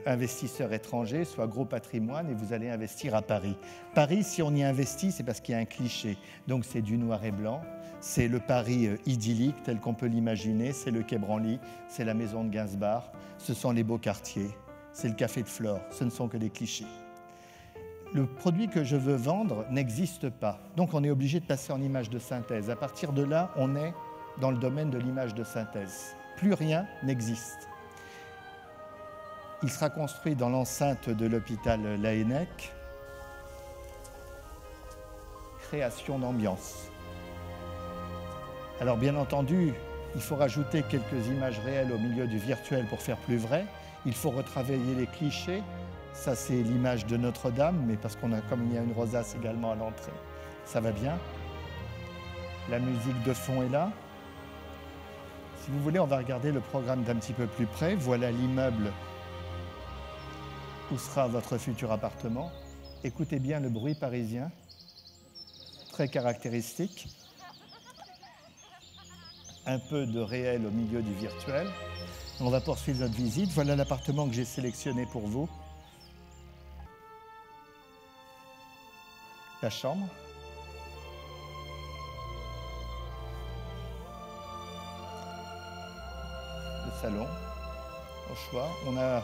Speaker 1: investisseur étranger, soit gros patrimoine, et vous allez investir à Paris. Paris, si on y investit, c'est parce qu'il y a un cliché. Donc c'est du noir et blanc, c'est le Paris idyllique tel qu'on peut l'imaginer, c'est le Quai Branly, c'est la maison de Gainsbourg, ce sont les beaux quartiers, c'est le café de Flore, ce ne sont que des clichés. Le produit que je veux vendre n'existe pas. Donc on est obligé de passer en image de synthèse. À partir de là, on est dans le domaine de l'image de synthèse. Plus rien n'existe. Il sera construit dans l'enceinte de l'hôpital Laennec. Création d'ambiance. Alors bien entendu, il faut rajouter quelques images réelles au milieu du virtuel pour faire plus vrai. Il faut retravailler les clichés. Ça, c'est l'image de Notre-Dame, mais parce comme il y a une rosace également à l'entrée, ça va bien. La musique de fond est là. Si vous voulez, on va regarder le programme d'un petit peu plus près. Voilà l'immeuble où sera votre futur appartement. Écoutez bien le bruit parisien, très caractéristique. Un peu de réel au milieu du virtuel. On va poursuivre notre visite. Voilà l'appartement que j'ai sélectionné pour vous. La chambre. Le salon, au choix. On a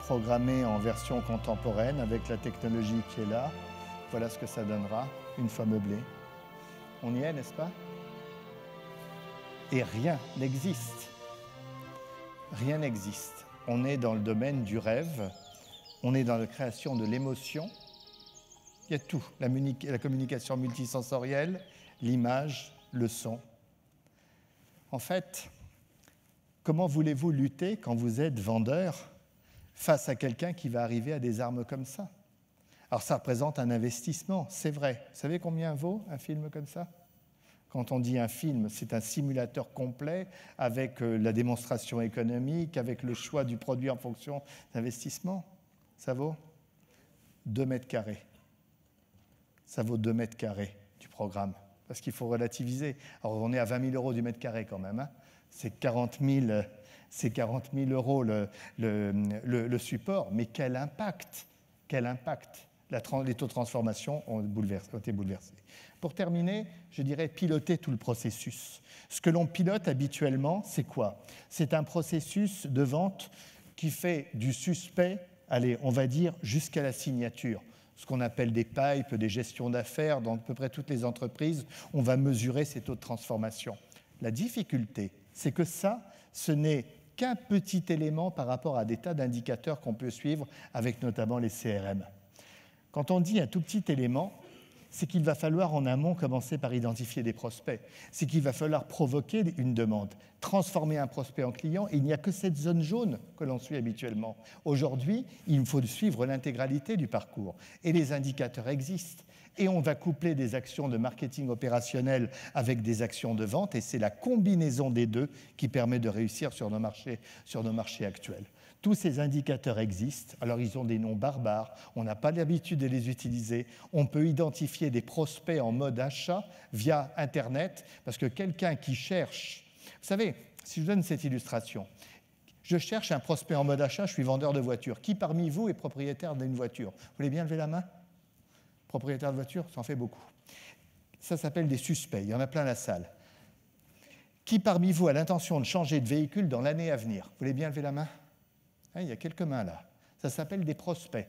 Speaker 1: programmé en version contemporaine avec la technologie qui est là. Voilà ce que ça donnera une fois meublé. On y est, n'est-ce pas? Et rien n'existe. Rien n'existe. On est dans le domaine du rêve. On est dans la création de l'émotion. Il y a tout, la communication multisensorielle, l'image, le son. En fait, comment voulez-vous lutter quand vous êtes vendeur face à quelqu'un qui va arriver à des armes comme ça? Alors ça représente un investissement, c'est vrai. Vous savez combien vaut un film comme ça? Quand on dit un film, c'est un simulateur complet avec la démonstration économique, avec le choix du produit en fonction d'investissement. Ça vaut 2 mètres carrés. Ça vaut 2 mètres carrés du programme, parce qu'il faut relativiser. Alors, on est à 20 000 euros du mètre carré quand même. Hein. C'est 40 000 euros le support. Mais quel impact! Quel impact! Les taux de transformation ont été bouleversés. Pour terminer, je dirais piloter tout le processus. Ce que l'on pilote habituellement, c'est quoi? C'est un processus de vente qui fait du suspect, allez, on va dire, jusqu'à la signature. Ce qu'on appelle des pipes, des gestions d'affaires, dans à peu près toutes les entreprises, on va mesurer ces taux de transformation. La difficulté, c'est que ça, ce n'est qu'un petit élément par rapport à des tas d'indicateurs qu'on peut suivre avec notamment les CRM. Quand on dit un tout petit élément, c'est qu'il va falloir en amont commencer par identifier des prospects. C'est qu'il va falloir provoquer une demande, transformer un prospect en client. Il n'y a que cette zone jaune que l'on suit habituellement. Aujourd'hui, il faut suivre l'intégralité du parcours. Et les indicateurs existent. Et on va coupler des actions de marketing opérationnel avec des actions de vente. Et c'est la combinaison des deux qui permet de réussir sur nos marchés actuels. Tous ces indicateurs existent, alors ils ont des noms barbares, on n'a pas l'habitude de les utiliser. On peut identifier des prospects en mode achat via Internet, parce que quelqu'un qui cherche... Vous savez, si je donne cette illustration, je cherche un prospect en mode achat, je suis vendeur de voitures. Qui parmi vous est propriétaire d'une voiture? Vous voulez bien lever la main? Propriétaire de voiture, ça en fait beaucoup. Ça s'appelle des suspects, il y en a plein la salle. Qui parmi vous a l'intention de changer de véhicule dans l'année à venir? Vous voulez bien lever la main? Il y a quelques mains là. Ça s'appelle des prospects.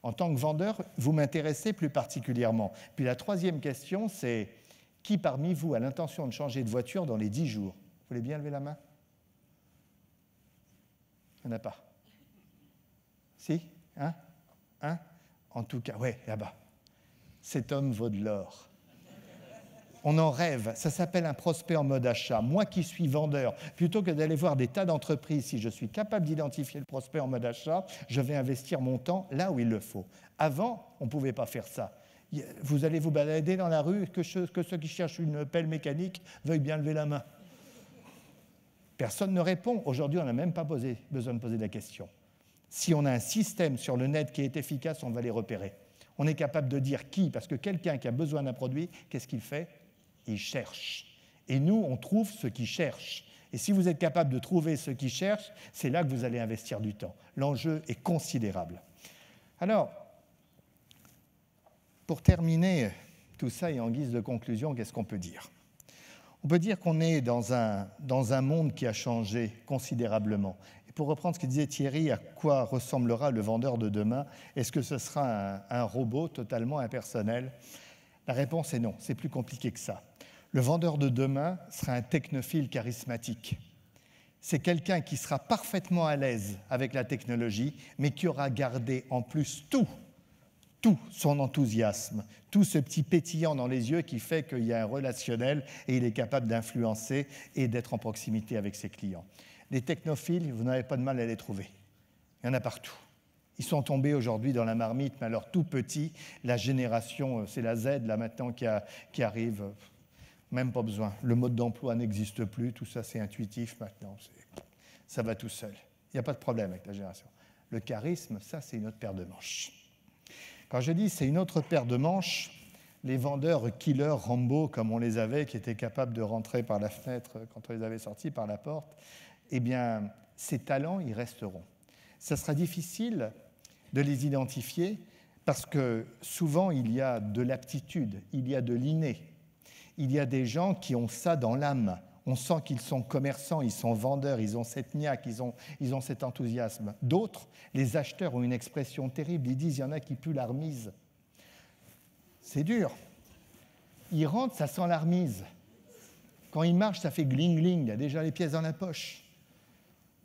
Speaker 1: En tant que vendeur, vous m'intéressez plus particulièrement. Puis la troisième question, c'est qui parmi vous a l'intention de changer de voiture dans les 10 jours? Vous voulez bien lever la main? Il n'y en a pas. Si? En tout cas, ouais, là-bas. Cet homme vaut de l'or. On en rêve, ça s'appelle un prospect en mode achat. Moi qui suis vendeur, plutôt que d'aller voir des tas d'entreprises, si je suis capable d'identifier le prospect en mode achat, je vais investir mon temps là où il le faut. Avant, on ne pouvait pas faire ça. Vous allez vous balader dans la rue, que ceux qui cherchent une pelle mécanique veuillent bien lever la main. Personne ne répond. Aujourd'hui, on n'a même pas besoin de poser la question. Si on a un système sur le net qui est efficace, on va les repérer. On est capable de dire qui, parce que quelqu'un qui a besoin d'un produit, qu'est-ce qu'il fait ? Il cherche. Et nous, on trouve ce qu'il cherche. Et si vous êtes capable de trouver ce qu'il cherche, c'est là que vous allez investir du temps. L'enjeu est considérable. Alors, pour terminer tout ça et en guise de conclusion, qu'est-ce qu'on peut dire ? On peut dire qu'on est dans un monde qui a changé considérablement. Et pour reprendre ce que disait Thierry, à quoi ressemblera le vendeur de demain ? Est-ce que ce sera un robot totalement impersonnel ? La réponse est non, c'est plus compliqué que ça. Le vendeur de demain sera un technophile charismatique. C'est quelqu'un qui sera parfaitement à l'aise avec la technologie, mais qui aura gardé en plus tout son enthousiasme, tout ce petit pétillant dans les yeux qui fait qu'il y a un relationnel et il est capable d'influencer et d'être en proximité avec ses clients. Les technophiles, vous n'avez pas de mal à les trouver. Il y en a partout. Ils sont tombés aujourd'hui dans la marmite, mais alors tout petit, la génération, c'est la Z là maintenant qui arrive, même pas besoin. Le mode d'emploi n'existe plus, tout ça c'est intuitif maintenant, ça va tout seul. Il n'y a pas de problème avec la génération. Le charisme, ça c'est une autre paire de manches. Quand je dis c'est une autre paire de manches, les vendeurs killers Rambo, comme on les avait, qui étaient capables de rentrer par la fenêtre quand on les avait sortis par la porte, eh bien, ces talents, ils resteront. Ça sera difficile de les identifier parce que souvent, il y a de l'aptitude, il y a de l'inné. Il y a des gens qui ont ça dans l'âme. On sent qu'ils sont commerçants, ils sont vendeurs, ils ont cette niaque, ils ont cet enthousiasme. D'autres, les acheteurs, ont une expression terrible. Ils disent, il y en a qui puent la remise. C'est dur. Ils rentrent, ça sent la remise. Quand ils marchent, ça fait gling-gling, il y a déjà les pièces dans la poche.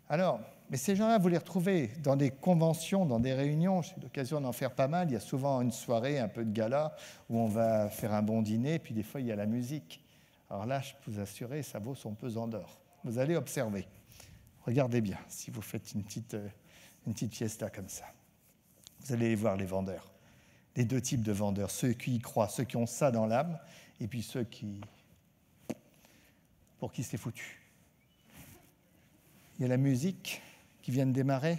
Speaker 1: Alors, mais ces gens-là, vous les retrouvez dans des conventions, dans des réunions. J'ai l'occasion d'en faire pas mal. Il y a souvent une soirée, un peu de gala, où on va faire un bon dîner, puis des fois, il y a la musique. Alors là, je peux vous assurer, ça vaut son pesant d'or. Vous allez observer. Regardez bien, si vous faites une petite fiesta comme ça. Vous allez voir les vendeurs. Les deux types de vendeurs, ceux qui y croient, ceux qui ont ça dans l'âme, et puis ceux pour qui c'est foutu. Il y a la musique qui vient de démarrer.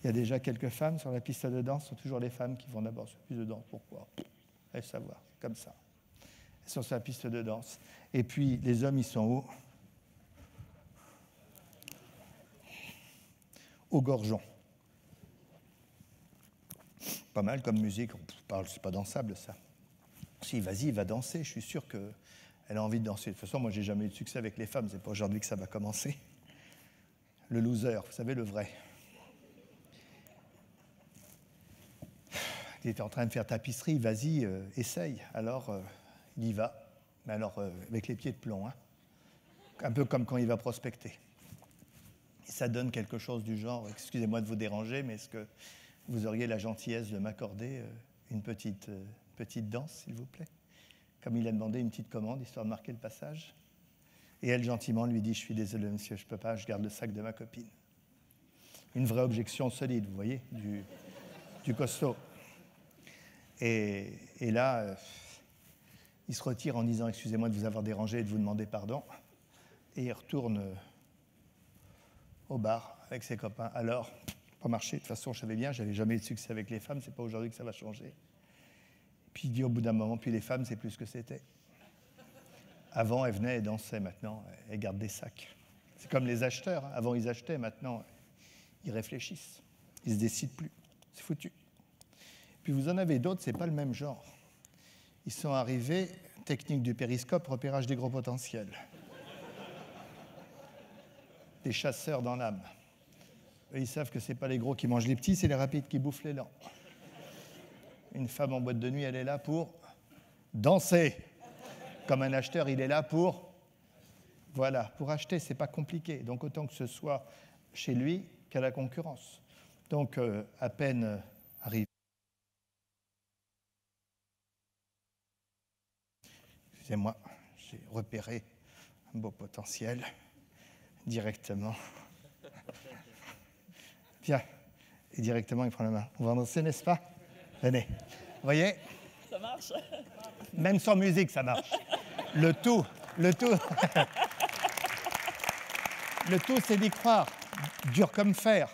Speaker 1: Il y a déjà quelques femmes sur la piste de danse. Ce sont toujours les femmes qui vont d'abord sur la piste de danse. Pourquoi ? Allez savoir, c'est comme ça. Elles sont sur la piste de danse. Et puis, les hommes, ils sont où ? Au gorgeon. Pas mal comme musique. On parle, c'est pas dansable, ça. Si, vas-y, va danser. Je suis sûr qu'elle a envie de danser. De toute façon, moi, j'ai jamais eu de succès avec les femmes. C'est pas aujourd'hui que ça va commencer. Le loser, vous savez, le vrai. Il était en train de faire tapisserie, vas-y, essaye. Alors, il y va, mais alors avec les pieds de plomb, hein. Un peu comme quand il va prospecter. Et ça donne quelque chose du genre, excusez-moi de vous déranger, mais est-ce que vous auriez la gentillesse de m'accorder une petite danse, s'il vous plaît ? Comme il a demandé une petite commande, histoire de marquer le passage. Et elle, gentiment, lui dit « Je suis désolé, monsieur, je ne peux pas, je garde le sac de ma copine. » Une vraie objection solide, vous voyez, du costaud. Et là, il se retire en disant « Excusez-moi de vous avoir dérangé et de vous demander pardon. » Et il retourne au bar avec ses copains. Alors, pas marché, de toute façon, je savais bien, j'avais jamais eu de succès avec les femmes, c'est pas aujourd'hui que ça va changer. Puis il dit au bout d'un moment, puis les femmes, c'est plus ce que c'était. Avant, elles venaient et dansaient, maintenant, elles gardent des sacs. C'est comme les acheteurs, hein. Avant, ils achetaient, maintenant, ils réfléchissent. Ils se décident plus. C'est foutu. Puis vous en avez d'autres, c'est pas le même genre. Ils sont arrivés, technique du périscope, repérage des gros potentiels. Des chasseurs dans l'âme. Eux, ils savent que c'est pas les gros qui mangent les petits, c'est les rapides qui bouffent les lents. Une femme en boîte de nuit, elle est là pour danser. Comme un acheteur, il est là pour acheter, c'est pas compliqué. Donc autant que ce soit chez lui qu'à la concurrence. Donc à peine arrivé. Excusez-moi, j'ai repéré un beau potentiel directement. Bien, et directement il prend la main. On va danser, n'est-ce pas? Venez. Vous voyez?
Speaker 6: Ça marche.
Speaker 1: Même sans musique, ça marche. Le tout, le tout, c'est d'y croire, dur comme fer.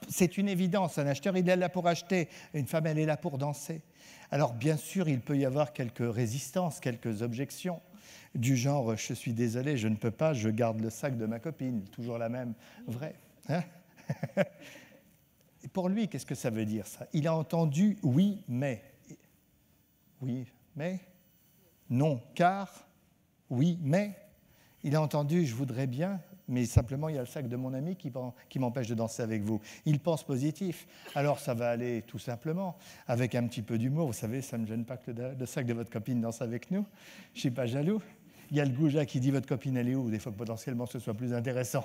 Speaker 1: C'est une évidence, un acheteur, il est là pour acheter, une femme, elle est là pour danser. Alors, bien sûr, il peut y avoir quelques résistances, quelques objections, du genre, je suis désolé, je ne peux pas, je garde le sac de ma copine, toujours la même, vrai. Hein? Et pour lui, qu'est-ce que ça veut dire, ça? Il a entendu « oui, mais ». Oui, mais, non, car, oui, mais. Il a entendu « je voudrais bien », mais simplement il y a le sac de mon ami qui m'empêche de danser avec vous. Il pense positif. Alors ça va aller tout simplement, avec un petit peu d'humour. Vous savez, ça ne me gêne pas que le sac de votre copine danse avec nous. Je ne suis pas jaloux. Il y a le goujat qui dit « votre copine, elle est où ?» Des fois, potentiellement, ce soit plus intéressant.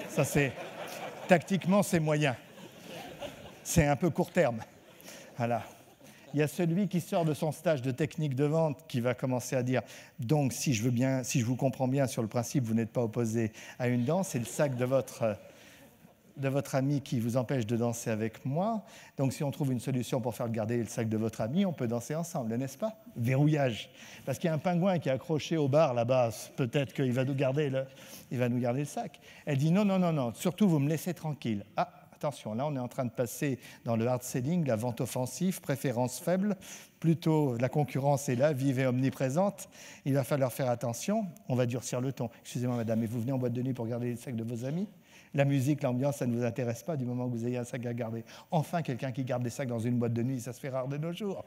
Speaker 1: Ça, c'est... Tactiquement, c'est moyen. C'est un peu court terme. Voilà. Il y a celui qui sort de son stage de technique de vente qui va commencer à dire « donc, si je vous comprends bien sur le principe, vous n'êtes pas opposé à une danse, c'est le sac de votre ami qui vous empêche de danser avec moi. Donc, si on trouve une solution pour faire garder le sac de votre ami, on peut danser ensemble, n'est-ce pas? Verrouillage. Parce qu'il y a un pingouin qui est accroché au bar là-bas, peut-être qu'il va nous garder le sac. » Elle dit « non, non, non, non, surtout vous me laissez tranquille. » Ah, attention, là, on est en train de passer dans le hard selling, la vente offensive, préférence faible. Plutôt, la concurrence est là, vive et omniprésente. Il va falloir faire attention. On va durcir le ton. Excusez-moi, madame, mais vous venez en boîte de nuit pour garder les sacs de vos amis? La musique, l'ambiance, ça ne vous intéresse pas du moment que vous ayez un sac à garder. Enfin, quelqu'un qui garde des sacs dans une boîte de nuit, ça se fait rare de nos jours.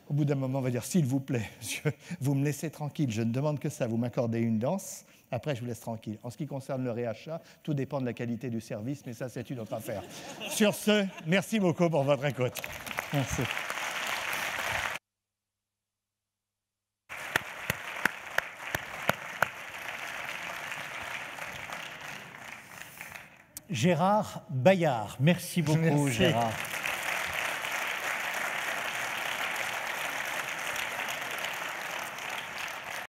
Speaker 1: Au bout d'un moment, on va dire, s'il vous plaît, monsieur, vous me laissez tranquille, je ne demande que ça, vous m'accordez une danse. Après, je vous laisse tranquille. En ce qui concerne le réachat, tout dépend de la qualité du service, mais ça, c'est une autre affaire. Sur ce, merci beaucoup pour votre écoute. Merci.
Speaker 7: Gérard Bayard. Merci beaucoup,
Speaker 1: merci.
Speaker 7: Gérard.